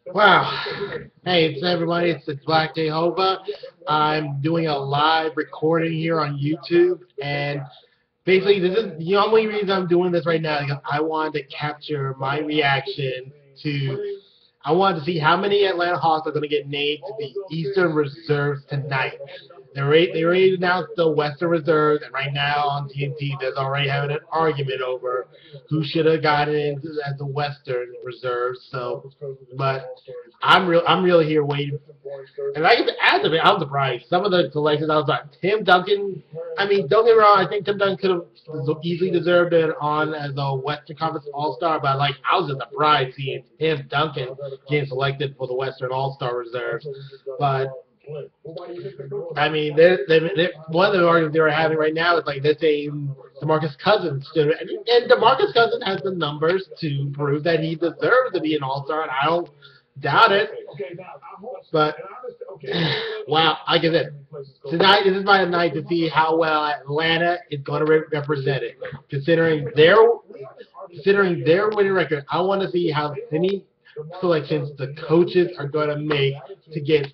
Wow. Hey, it's everybody. It's Black J-Hova. I'm doing a live recording here on YouTube, and basically, this is the only reason I'm doing this right now because I wanted to capture my reaction to. I wanted to see how many Atlanta Hawks are going to get named to the Eastern Reserves tonight. They already announced the Western Reserves, and right now on TNT, there's already having an argument over who should have gotten into as the Western Reserves. So, but I'm really here waiting. And I get to add to it, I was surprised. Some of the selections, I was like, Tim Duncan. I mean, don't get me wrong. I think Tim Duncan could have easily deserved it on as a Western Conference All-Star, but like I was just surprised seeing Tim Duncan getting selected for the Western All-Star Reserves. But I mean, one of the arguments they were having right now is like they're saying DeMarcus Cousins should, and DeMarcus Cousins has the numbers to prove that he deserves to be an All-Star, and I don't doubt it. But wow, like I said, tonight this is my night to see how well Atlanta is going to represent it, considering their winning record. I want to see how many selections the coaches are going to make to get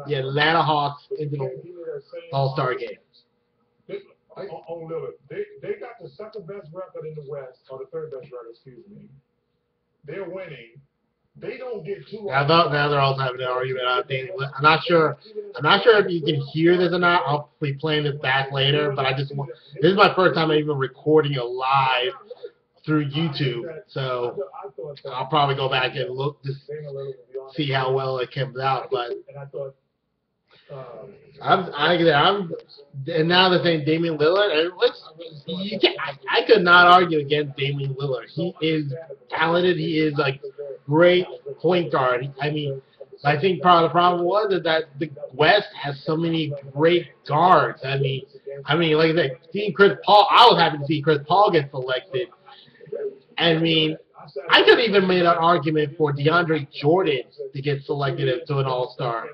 the Atlanta Hawks into the All-Star game. On Lillard, they got the second best record in the West, or the third best record, excuse me. They're winning. They don't get two. Now they're also having an argument on things. I'm not sure if you can hear this or not. I'll be playing this back later, but this is my first time even recording it live through YouTube, so I'll probably go back and look to see how well it comes out. But and now they're saying Damian Lillard, and I could not argue against Damian Lillard. He is talented. He is like great point guard. I mean, I think part of the problem is that the West has so many great guards. I mean, like I said, seeing Chris Paul, I was happy to see Chris Paul get selected. I mean, I could even made an argument for DeAndre Jordan to get selected to an All-Star.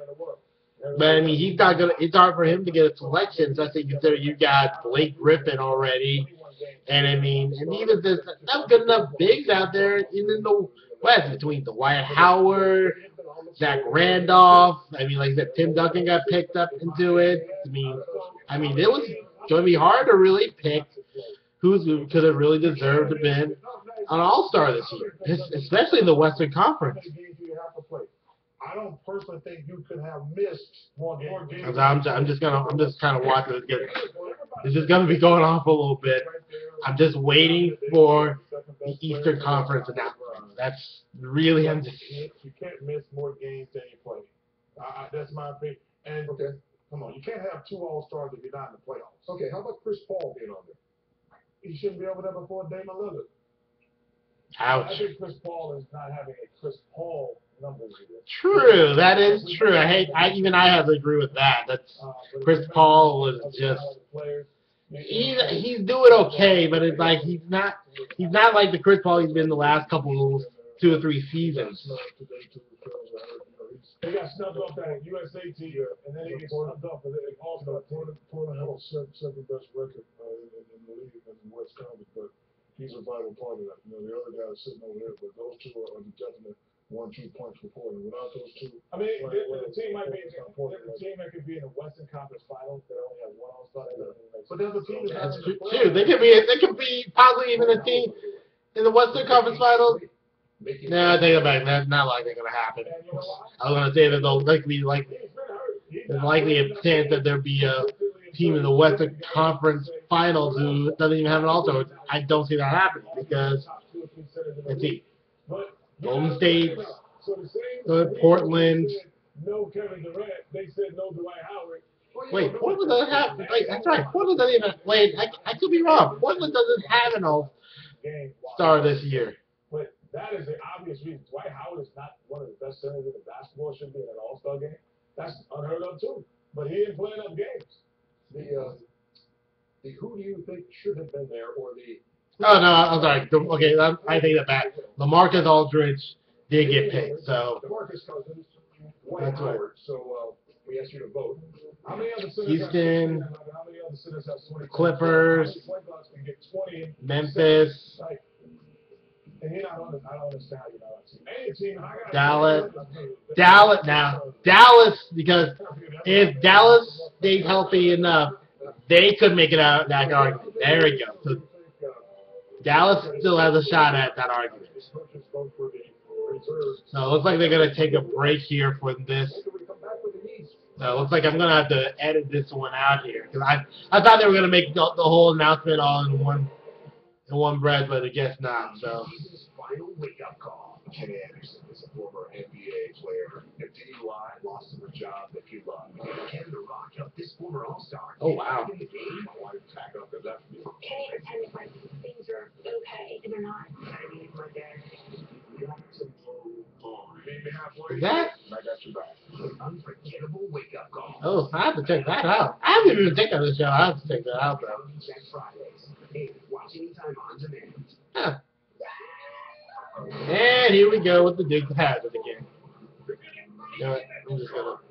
But I mean, he's not gonna. It's hard for him to get a selection, especially considering you got Blake Griffin already, and I mean, and even there's not good enough bigs out there in the West between Dwight Howard, Zach Randolph. I mean, like I said, Tim Duncan got picked up into it. I mean, it was going to be hard to really pick who could have really deserved to have been an All-Star this year, especially in the Western Conference. I don't personally think you could have missed more games. I'm just kind of watching this. This is gonna be going on for a little bit. I'm just waiting for the Eastern Conference announcement. That's really You can't miss more games than you play. That's my opinion. And come on, you can't have two All-Stars if you're not in the playoffs. Okay, how about Chris Paul being on there? He shouldn't be over there before Damian Lillard. Ouch. I think Chris Paul is not having a Chris Paul. True, that is true. I have to agree with that. That's Chris Paul was just he's doing okay, but it's like he's not like the Chris Paul he's been the last couple 2 or 3 seasons. They got snubbed off that USA team, and then he gets snubbed off for the All-Star. Portland had a second best record in the league in the West Conference, but he's a vital part of that. You know, the other guy is sitting over there, but those two are the definite 1-2 points for Portland. Without those two, I mean, the team might be the team that could be in the Western Conference Finals. They only have one All-Star. But there's a team that's true. They could be possibly even a team in the Western Conference Finals. No, I think about it. That's not likely going to happen. I was going to say that there's likely a chance that there'll be a team in the Western Conference Finals who doesn't even have an All-Star. I don't see that happening because, let's see, Golden State, Portland. No Kevin Durant. They said no Dwight Howard. Wait, Portland doesn't have. Wait, that's right. Portland doesn't even. Wait, I could be wrong. Portland doesn't have an All-Star this year. But that is the obvious reason. Dwight Howard is not one of the best centers in the basketball. Should be in an All-Star game. That's unheard of too. But he didn't play enough games. The who do you think should have been there, or the? Oh no, I'm sorry. Okay, I take that back. LaMarcus Aldridge did get picked, so. DeMarcus Cousins, Dwight Howard. So we asked you to vote. How many other centers Houston, have 20? Clippers, Memphis. And you're not on the, I don't understand how you're not on the team. Any team, I got Dallas, because if Dallas stayed healthy enough, they could make it out that argument. There we go. So Dallas still has a shot at that argument. So it looks like they're going to take a break here for this. So it looks like I'm going to have to edit this one out here. Because I thought they were going to make the whole announcement all in one breath, but I guess not. So. Final wake-up call. Ken Anderson is a former NBA player. A DUI, lost him a job that he loved. Ken the Rock helped this former All-Star. Oh, wow. In the game, my wife packed up and left me. Can you pretend like things are okay and they're not? I need my dad. You have to move on. Meet me halfway. Is that? I got your back. An unforgettable wake-up call. Oh, I have to check that out. I haven't even checked out this show. I have to check that out, though. Check Fridays. Hey, watch anytime on demand. Huh. And here we go with the Dukes of Hazzard again. You know what? I'm just going to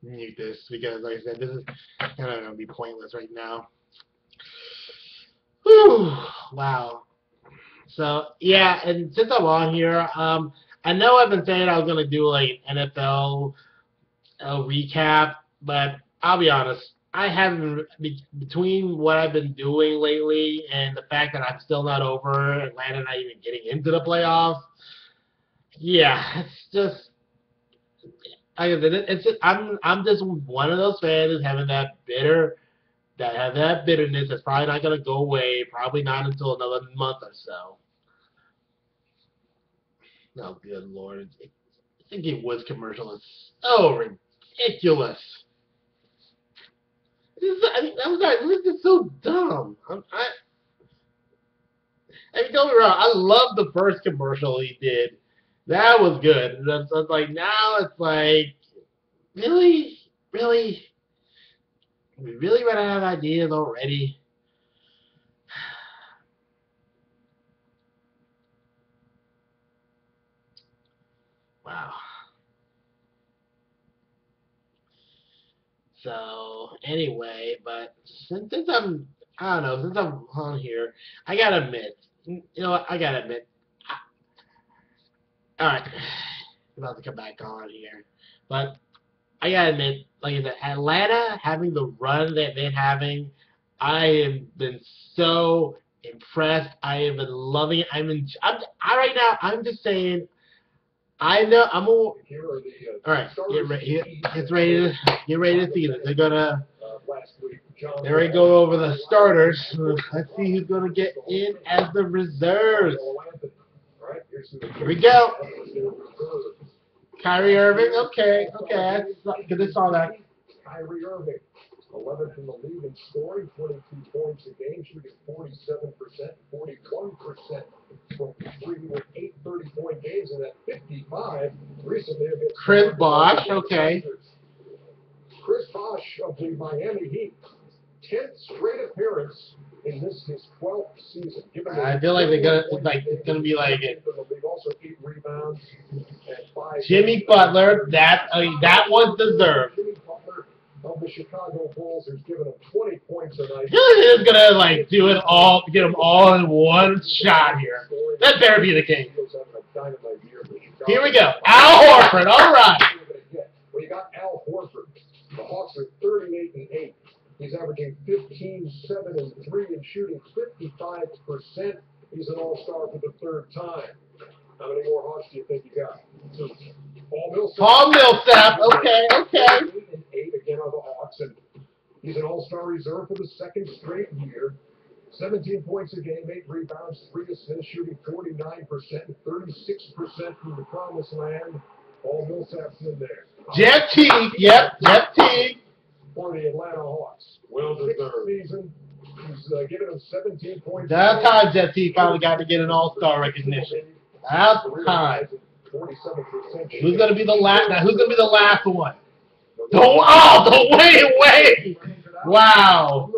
mute this because, like I said, this is kind of going to be pointless right now. Whew. Wow. So, yeah, and since I'm on here, I know I've been saying I was going to do, like, NFL recap, but I'll be honest. I haven't, between what I've been doing lately and the fact that I'm still not over Atlanta not even getting into the playoffs, yeah, it's just, like I said, it's just, I'm just one of those fans who's having that bitterness that's probably not going to go away, probably not until another month or so. Oh, good Lord. I think it was commercial is so ridiculous. This is so dumb. I mean, don't get me wrong. I love the first commercial he did. That was good. That's like, now it's like, really? Really? We really run out of ideas already? Wow. So anyway, but since I'm on here, I gotta admit, all right, I'm about to come back on here, but I gotta admit, like I said, Atlanta having the run that they're having, I have been so impressed. I have been loving it. Right now, I'm just saying. I know I'm all right. Get ready to see this. They're ready to go over the starters. Let's see who's gonna get in as the reserves. Here we go. Kyrie Irving. Okay. Because I saw that. Kyrie Irving, 11th in the league in scoring, 22 points a game, shooting 47%, 41% from three with 8 30-point games, and at 55 recently against Chris Bosh. Okay. Chris Bosh of the Miami Heat, 10th straight appearance in his 12th season. I feel like it's gonna be like it. Also 8 rebounds and 5. Jimmy Butler. That was deserved. Jimmy Butler of the Chicago Bulls has given him 20 points a night. He's gonna like do it all, get them all in one shot here. That better be the case. Here we go. Al Horford. All right. Well, you got Al Horford. The Hawks are 38-8. He's averaging 15, 7, and 3 and shooting 55%. He's an all-star for the 3rd time. How many more Hawks do you think you got? 2. Paul Millsap. Okay. 8 and 8 again on the Hawks, and he's an all-star reserve for the 2nd straight year. 17 points a game, 8 rebounds, 3 assists, shooting 49%, 36% from the promised land. Paul Millsap's in there. Jeff Teague. Yep, Jeff Teague. For the Atlanta Hawks. Well deserved. Season, he's given them 17 points. That's time Jeff Teague finally got to get an all-star recognition. That's time. 47%. Who's gonna be the last? Now, who's gonna be the last one? The Wade. Wow.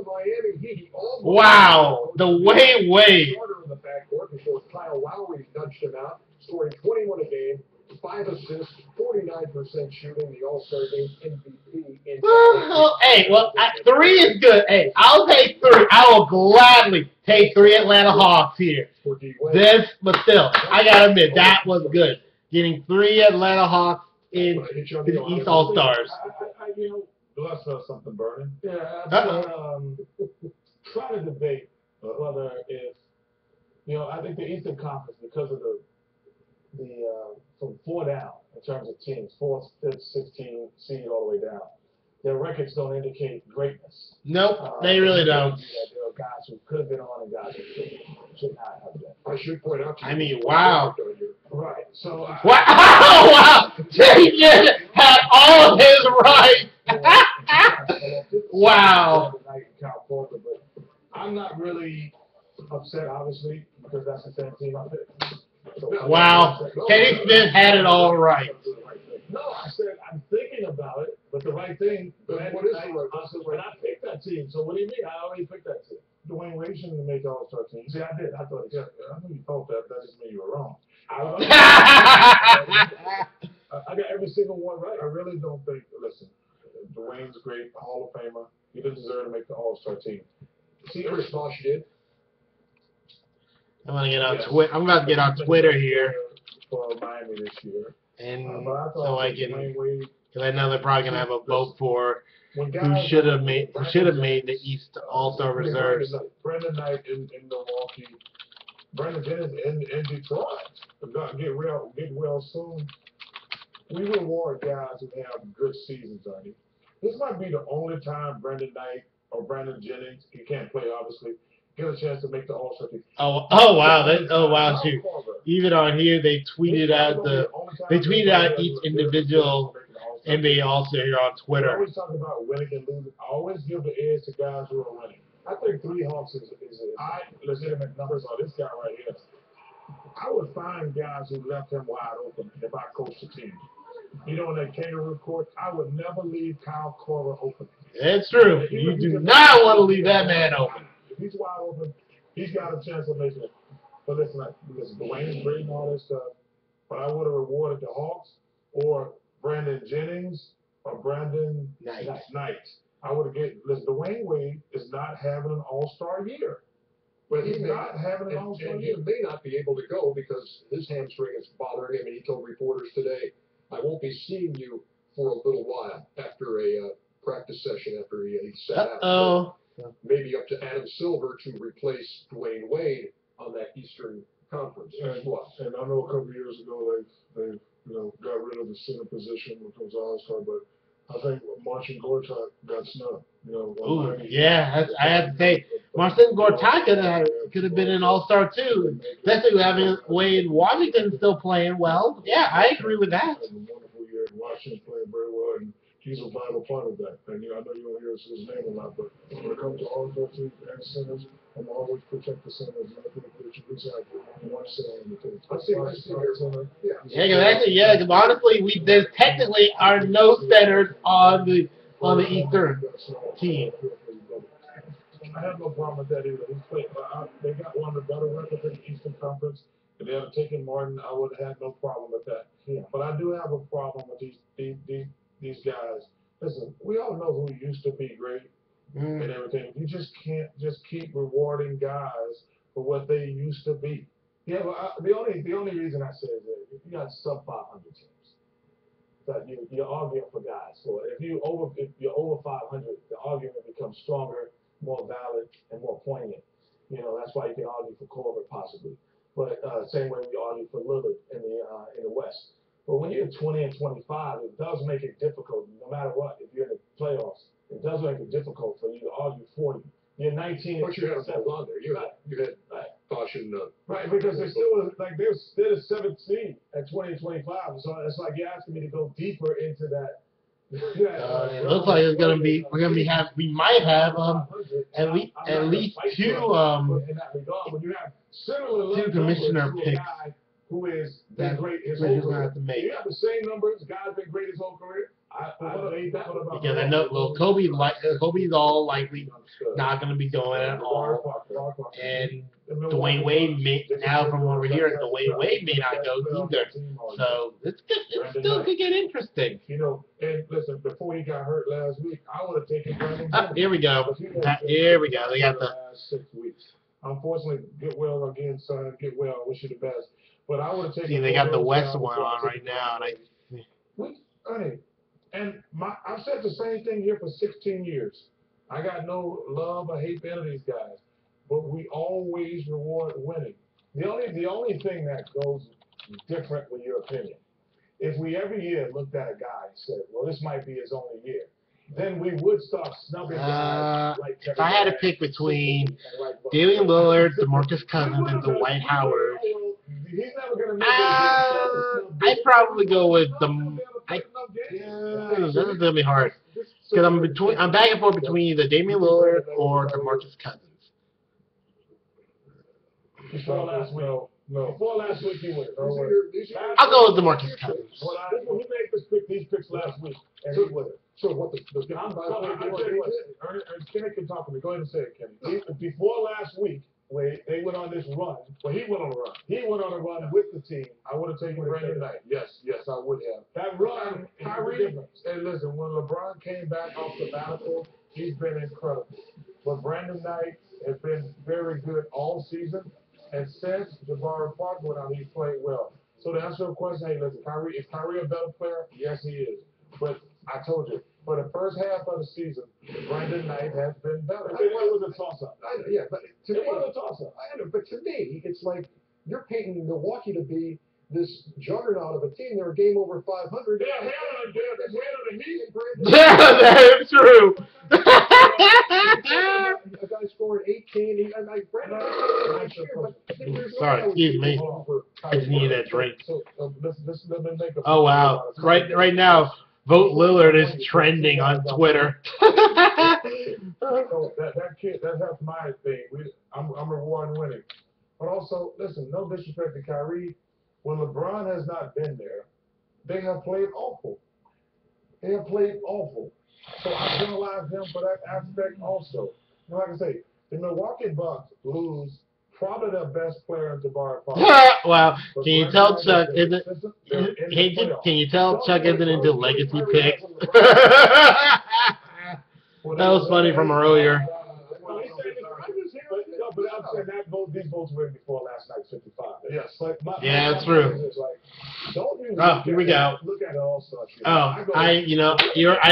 Wow. The Wade. Starter in the backcourt before Kyle Lowry nudged him out, scoring 21 a game, 5 assists, 49% shooting, the All-Star Game MVP. Hey, well, 3 is good. Hey, I'll take 3. I will gladly take 3 Atlanta Hawks here. But still, I gotta admit, that was good. Getting 3 Atlanta Hawks into the East All-Stars. Let's know something, Vernon. Yeah, I'm trying to debate whether if, I think the Eastern Conference, because of the from 4 down in terms of teams, 4th, 5th, 16 seed all the way down, their records don't indicate greatness. Nope, they really don't. There are guys who could have been on and guys who should not have been. I should point out to you. I mean, wow. Right. So Wow! Wow! Jason had all of his rights. Wow. But I'm not really upset, obviously, because that's the same team I picked. Wow. Kenny Smith had it all right. No, I said I'm thinking about it, but the right thing. But what is the right? I picked that team. So what do you mean? I already picked that team. Dwayne Wade shouldn't make the All-Star team. See, I did. I thought he should. I knew you thought that. That just means you were wrong. I got every single one right. I really don't think. Listen, Dwayne's great, Hall of Famer. He doesn't deserve to make the All-Star team. See, Chris Bosh did. I'm gonna get on Twitter. I'm about to get on Twitter here, For Miami this year. and But so I can. Dwayne Wade, Because I know they're probably gonna have a vote for when who guys should have made the East All-Star reserves. Brandon Knight in Milwaukee, Brandon Jennings in Detroit. Get well soon. We reward guys who have good seasons, Ernie. This might be the only time Brandon Knight or Brandon Jennings, he can't play obviously, get a chance to make the All-Star team. Oh wow, shoot. Even on here, they tweeted out each individual NBA All-Star here on We Twitter. always talk about winning and losing. I always give the edge to guys who are winning. I think 3 Hawks is Legitimate numbers on this guy right here. I would find guys who left him wide open if I coached the team. In that kangaroo court, I would never leave Kyle Korver open. It's true. You do not want to leave that man open. If he's wide open, he's got a chance of making it. But listen, Dwayne is great and all this stuff, but I would have rewarded the Hawks or Brandon Jennings or Brandon Knight. I would have Dwayne Wade is not having an All-Star year. But He's not having an All-Star and year. he may not be able to go because his hamstring is bothering him, and he told reporters today, "I won't be seeing you for a little while after a practice session after he sat out." Maybe up to Adam Silver to replace Dwayne Wade on that Eastern Conference. And I know a couple years ago they got rid of the center position, which was All-Star, but I think Marcin Gortat got snubbed. Ooh, yeah, I have to say, Marcin Gortat could have been an All-Star too, especially having Wade Washington still playing well. Yeah, I agree with that. Had a wonderful year. Washington playing very well, and he's a vital part of that. And I know you don't hear his name a lot, but when it comes to All-Star teams and centers, I'm always protect the centers. And I think that you at least have one center on the team. I see here. Yeah, because honestly, there's technically are no centers on the Eastern team. I have no problem with that either. They got one of the better records in the Eastern Conference. If they had taken Martin, I would have had no problem with that. Yeah. But I do have a problem with these guys. Listen, we all know who used to be great and everything. You just can't just keep rewarding guys for what they used to be. Yeah, well, the only reason I say is that if you got sub 500 teams, that you're arguing for guys. So if you're over 500, the argument becomes stronger, more valid, and more poignant. That's why you can argue for Korver possibly. But same way we argue for Lillard in the West. But when you're 20 and 25, it does make it difficult. No matter what, if you're in the playoffs, it does make it difficult for you to argue 40. You're 19. But you had to hold on there. You had caution. Right, because they're still they're the 7th seed at 20 and 25. So it's like you're asking me to go deeper into that. It looks like we might have at least two commissioner picks who is that been great his we're whole just gonna career. have to make. You have the same numbers. Guy's been great his whole career. Because I know, well, Kobe's all likely not going to be going at all, and Dwayne Wade now from over here, Dwayne Wade may not go either. So it still could get interesting. You know, and listen, before he got hurt last week, I would have taken Brandon. Here we go. Here we go. They got the last 6 weeks. Unfortunately, get well again, son. Get well. I wish you the best. But I would have taken. See, they got the West one on right now, and honey, and I've said the same thing here for 16 years. I got no love or hate for any of these guys, but we always reward winning. The only thing that goes different with your opinion, if we every year looked at a guy and said, well, this might be his only year, then we would start snubbing guys like if I had to pick between Damian Lillard, DeMarcus Cousins, and Dwight Howard, I'd probably go with this is gonna be hard because I'm back and forth between either Damian Lillard or DeMarcus Cousins. Before last week, Before last week, he would. I'll go with DeMarcus Cousins. He made these picks last week, and he would have. So what Kenny can talk to me. Go ahead and say it, Kenny. Before last week, when they went on this run, he went on a run. He went on a run with the team. I would have taken Brandon Knight. Yes, I would have. That run, Kyrie. Hey, listen, when LeBron came back off the battlefield, he's been incredible. But Brandon Knight has been very good all season. And since Jabari Park went out, he's played well. So to answer your question, hey, listen, is Kyrie a better player? Yes, he is. But I told you, for the first half of the season, Brandon Knight has been better. It was a toss-up. Yeah, but to me, it was a toss-up. I know, but to me, it's like you're painting Milwaukee to be this juggernaut of a team. They're a game over 500. They're ahead of the Heat. That's true. A guy scoring 18. Sorry, excuse me. I just needed that drink. So, let me make oh wow! Right now, Vote Lillard is trending on Twitter. that kid, that's my thing. I'm rewarding winning. But also, listen, no disrespect to Kyrie. When LeBron has not been there, they have played awful. They have played awful. So I penalize them for that aspect also. And like I say, the Milwaukee Bucks lose probably their best player in Jabari Park. Wow. Can you tell Chuck isn't? Can you tell Chuck isn't into legacy picks? That was funny from earlier. But I'm saying these votes were before last night's 55. Yes. Yeah, that's true. Here we go. Look at the All-Star. I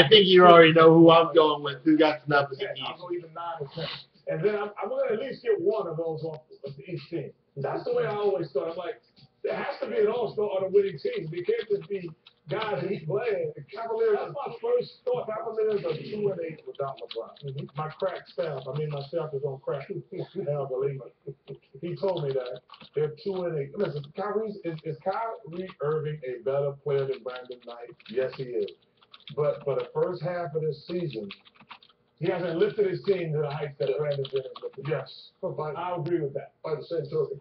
think you already know who I'm going with. Who got snubbed in the East? I'll go even 9 or 10. And then I'm going to at least get one of those off each team. That's the way I always thought. I'm like, there has to be an All-Star on a winning team. They can't just be guys who's playing. The Cavaliers, that's my first thought. Cavaliers are 2-8 without LeBron. My crack staff, my staff is on crack. Hell, believe it. He told me that. They're 2-8. Listen, is Kyrie Irving a better player than Brandon Knight? Yes, he is. But for the first half of this season, he hasn't lifted his team to the heights that Brandon did. Yes, I agree with that. By the same token,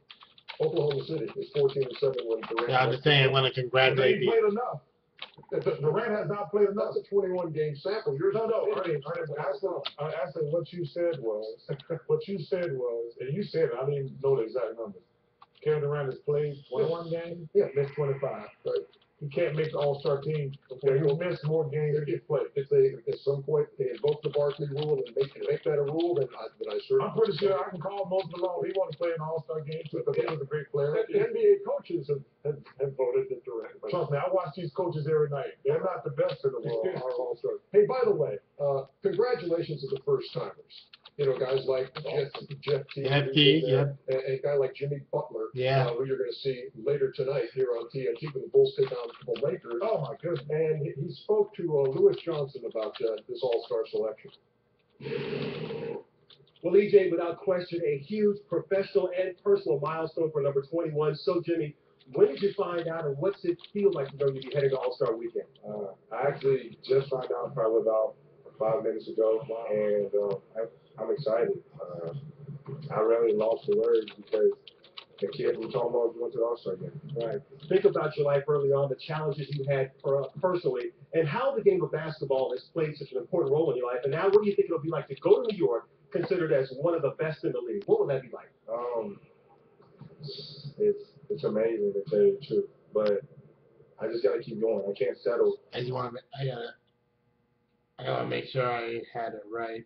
Oklahoma City is 14-7 when Durant. Yeah, I'm just saying, I want to congratulate you. He played enough. Durant has not played enough. That's a 21-game sample. I said what you said was, and you said it, I didn't even know the exact numbers. Kevin Durant has played 21 games, missed 25. Right. You can't make the All-Star team. Okay, you'll miss more games than you play. If they, at some point, they invoke the Barkley rule and make that a rule, then I certainly. I'm pretty sure I can call most of them all. He wanted to play in the All-Star game because he was a great player. The NBA coaches have voted that Durant. Trust me, I watch these coaches every night. They're not the best in the world. Our All-Stars. Hey, by the way, congratulations to the first-timers. Guys like Jeff T. And a guy like Jimmy Butler, who you're going to see later tonight here on TNT when the Bulls take on the Lakers. Oh, my goodness. And he spoke to Lewis Johnson about this All-Star selection. Well, EJ, without question, a huge professional and personal milestone for number 21. So, Jimmy, when did you find out, and what's it feel like to know you'll be heading to All-Star Weekend? I actually just found out probably about 5 minutes ago, and I'm excited. I really lost the words because the kid who told me I was going to the All-Star game. Right. Think about your life early on, the challenges you had personally, and how the game of basketball has played such an important role in your life. And now, what do you think it'll be like to go to New York, considered as one of the best in the league? What would that be like? It's amazing to tell you the truth, but I just gotta keep going. I can't settle. I gotta make sure I had it right.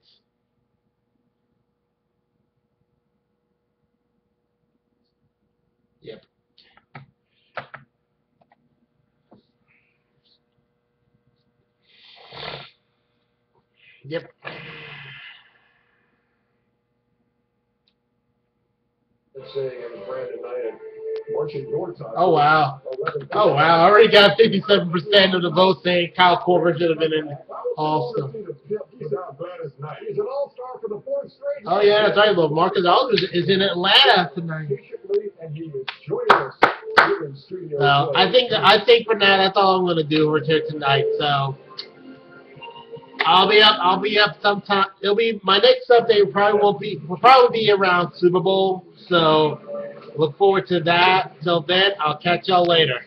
Yep. Yep. Let's say Brandon Knight and marching your time. Oh wow. Oh wow. I already got 57% of the vote saying Kyle Korver should have been in All-Star. He's an all-star for the fourth straight. Oh yeah, that's right. Well, Marcus Aldridge is in Atlanta tonight. And he is joining us here in studio. So I think for now that's all I'm gonna do over here tonight. So I'll be up sometime. It'll be my next update. Will probably be around Super Bowl. So look forward to that. Till then, I'll catch y'all later.